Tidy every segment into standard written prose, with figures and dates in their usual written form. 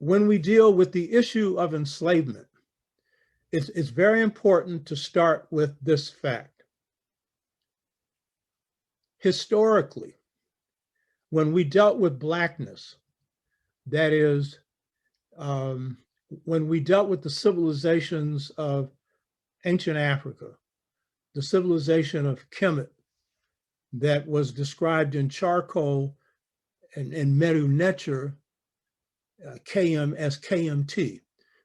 when we deal with the issue of enslavement, it's very important to start with this fact. Historically, when we dealt with Blackness, that is, when we dealt with the civilizations of ancient Africa, the civilization of Kemet that was described in charcoal and Meru Neter, KM as KMT,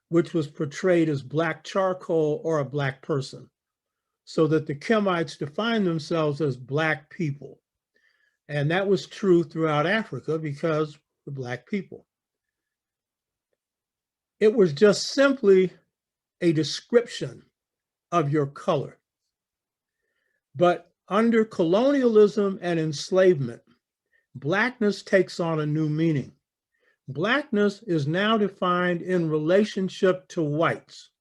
which was portrayed as black charcoal or a black person, so that the Kemites defined themselves as black people. And that was true throughout Africa because we're black people. It was just simply a description of your color. But under colonialism and enslavement, Blackness takes on a new meaning. Blackness is now defined in relationship to whites,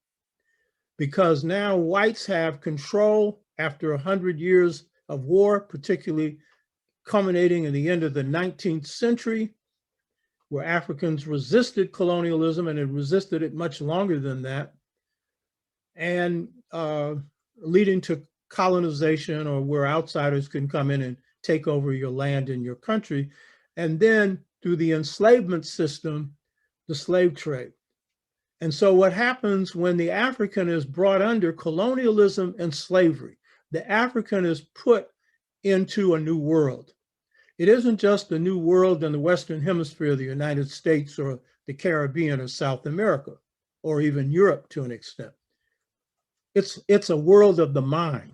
because now whites have control after 100 years of war, particularly culminating in the end of the 19th century, where Africans resisted colonialism and had resisted it much longer than that, and leading to colonization, or where outsiders can come in and take over your land and your country. And then through the enslavement system, the slave trade. And so what happens when the African is brought under colonialism and slavery, the African is put into a new world. It isn't just a new world in the Western Hemisphere, the United States or the Caribbean or South America, or even Europe to an extent. It's a world of the mind.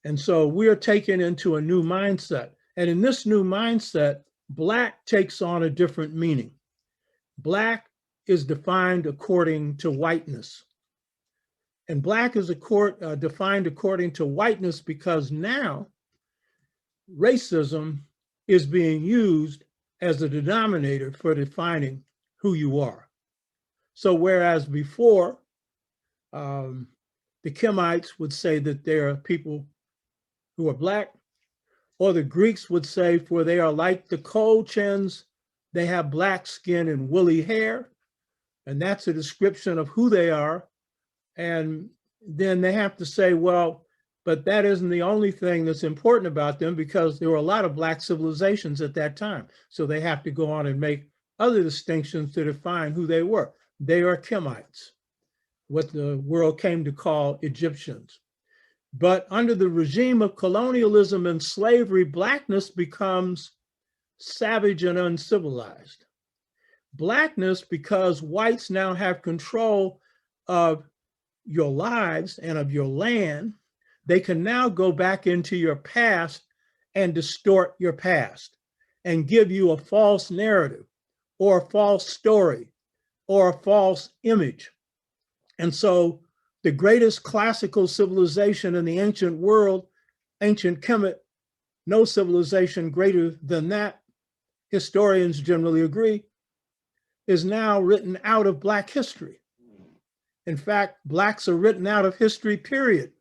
And so we are taken into a new mindset. And in this new mindset, Black takes on a different meaning. Black is defined according to whiteness. And Black is defined according to whiteness because now racism is being used as a denominator for defining who you are. So whereas before, the Kemites would say that they are people who are Black, or the Greeks would say, for they are like the Colchians, they have black skin and woolly hair, and that's a description of who they are. And then they have to say, well, but that isn't the only thing that's important about them, because there were a lot of Black civilizations at that time. So they have to go on and make other distinctions to define who they were. They are Kemites, what the world came to call Egyptians. But under the regime of colonialism and slavery, Blackness becomes savage and uncivilized. Blackness, because whites now have control of your lives and of your land, they can now go back into your past and distort your past and give you a false narrative or a false story or a false image. And so the greatest classical civilization in the ancient world, ancient Kemet, no civilization greater than that, historians generally agree, is now written out of Black history. In fact, Blacks are written out of history, period,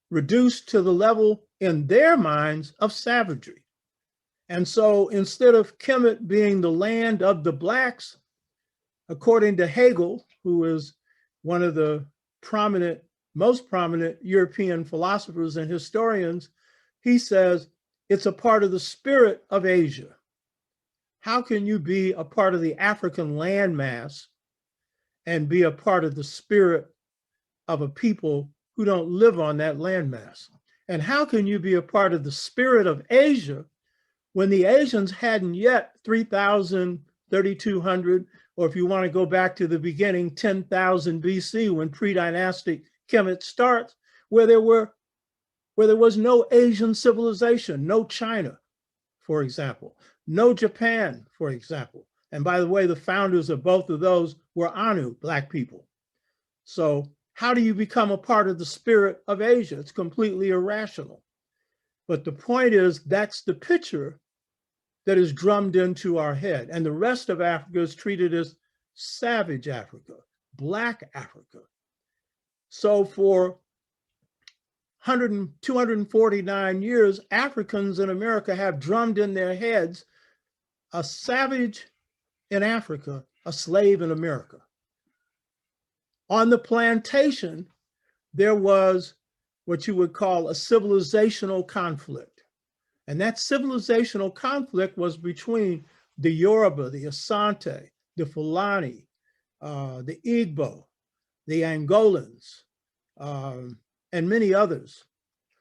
reduced to the level in their minds of savagery. And so instead of Kemet being the land of the Blacks, according to Hegel, who is one of the most prominent European philosophers and historians, he says it's a part of the spirit of Asia. How can you be a part of the African landmass and be a part of the spirit of a people who don't live on that landmass? And how can you be a part of the spirit of Asia when the Asians hadn't yet 3,000, 3,200, or if you want to go back to the beginning, 10,000 BC, when pre-dynastic Kemet starts, where there was no Asian civilization, no China, for example, no Japan, for example. And by the way, the founders of both of those were Anu, Black people. So how do you become a part of the spirit of Asia? It's completely irrational. But the point is, that's the picture that is drummed into our head. And the rest of Africa is treated as savage Africa, Black Africa. So for 249 years, Africans in America have drummed in their heads, a savage in Africa a slave in America. On the plantation, there was what you would call a civilizational conflict. And that civilizational conflict was between the Yoruba, the Asante, the Fulani, the Igbo, the Angolans, and many others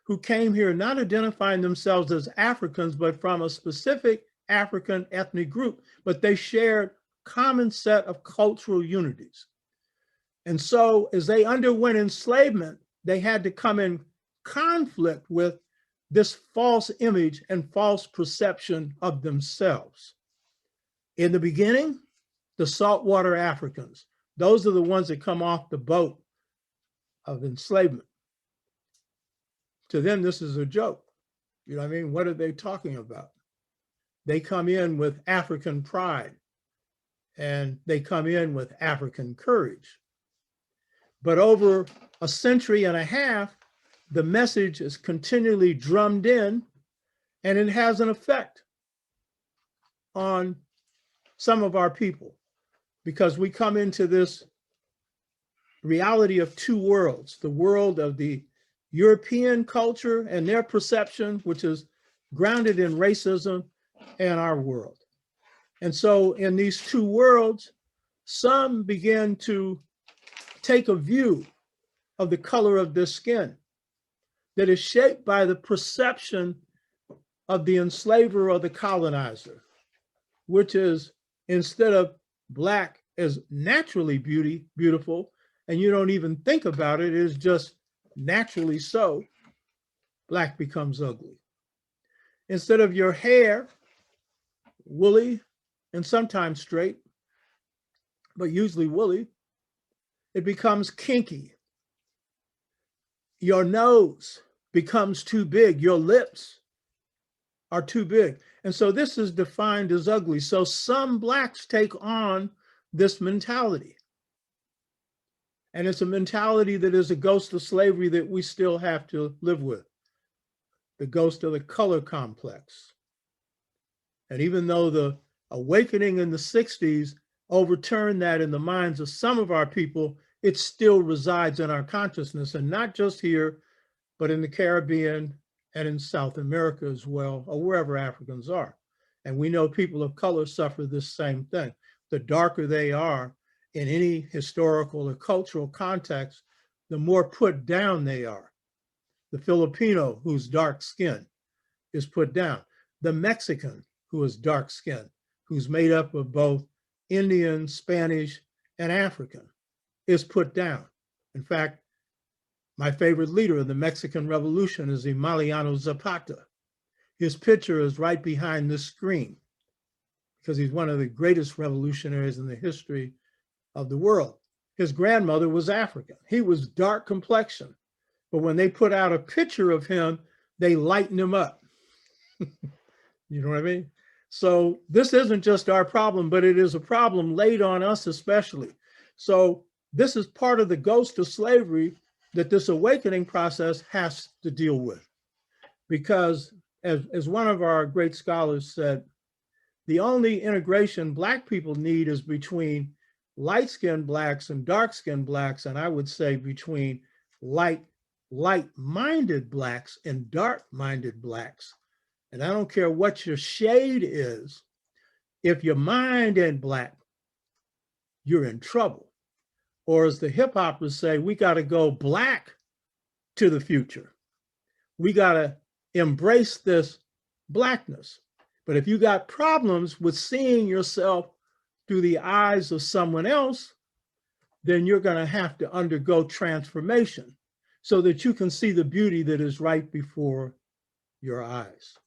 who came here not identifying themselves as Africans, but from a specific African ethnic group, but they shared common set of cultural unities. And so as they underwent enslavement, they had to come in conflict with this false image and false perception of themselves. In the beginning, the saltwater Africans, those are the ones that come off the boat of enslavement. To them, this is a joke. You know what I mean? What are they talking about? They come in with African pride and they come in with African courage. But over a century and a half, the message is continually drummed in, and it has an effect on some of our people because we come into this reality of two worlds, the world of the European culture and their perception, which is grounded in racism, and our world. And so in these two worlds, some begin to take a view of the color of their skin that is shaped by the perception of the enslaver or the colonizer, which is instead of Black as naturally beautiful, and you don't even think about it, it is just naturally so, Black becomes ugly. Instead of your hair, woolly and sometimes straight, but usually woolly, it becomes kinky. Your nose becomes too big. Your lips are too big. And so this is defined as ugly. So some Blacks take on this mentality. And it's a mentality that is a ghost of slavery that we still have to live with, the ghost of the color complex. And even though the awakening in the 60s overturned that in the minds of some of our people, it still resides in our consciousness, and not just here, but in the Caribbean and in South America as well, or wherever Africans are. And we know people of color suffer this same thing. The darker they are in any historical or cultural context, the more put down they are. The Filipino who's dark skinned is put down. The Mexican who is dark skinned, who's made up of both Indian, Spanish, and African, is put down. In fact, my favorite leader in the Mexican Revolution is Emiliano Zapata. His picture is right behind this screen because he's one of the greatest revolutionaries in the history of the world. His grandmother was African. He was dark complexion, but when they put out a picture of him, they lighten him up. You know what I mean? So this isn't just our problem, but it is a problem laid on us especially. So this is part of the ghost of slavery that this awakening process has to deal with. Because as one of our great scholars said, the only integration Black people need is between light-skinned Blacks and dark-skinned Blacks, and I would say between light-minded Blacks and dark-minded Blacks. And I don't care what your shade is, if your mind ain't Black, you're in trouble. Or as the hip hoppers say, we got to go Black to the future. We got to embrace this Blackness. But if you got problems with seeing yourself through the eyes of someone else, then you're going to have to undergo transformation so that you can see the beauty that is right before your eyes.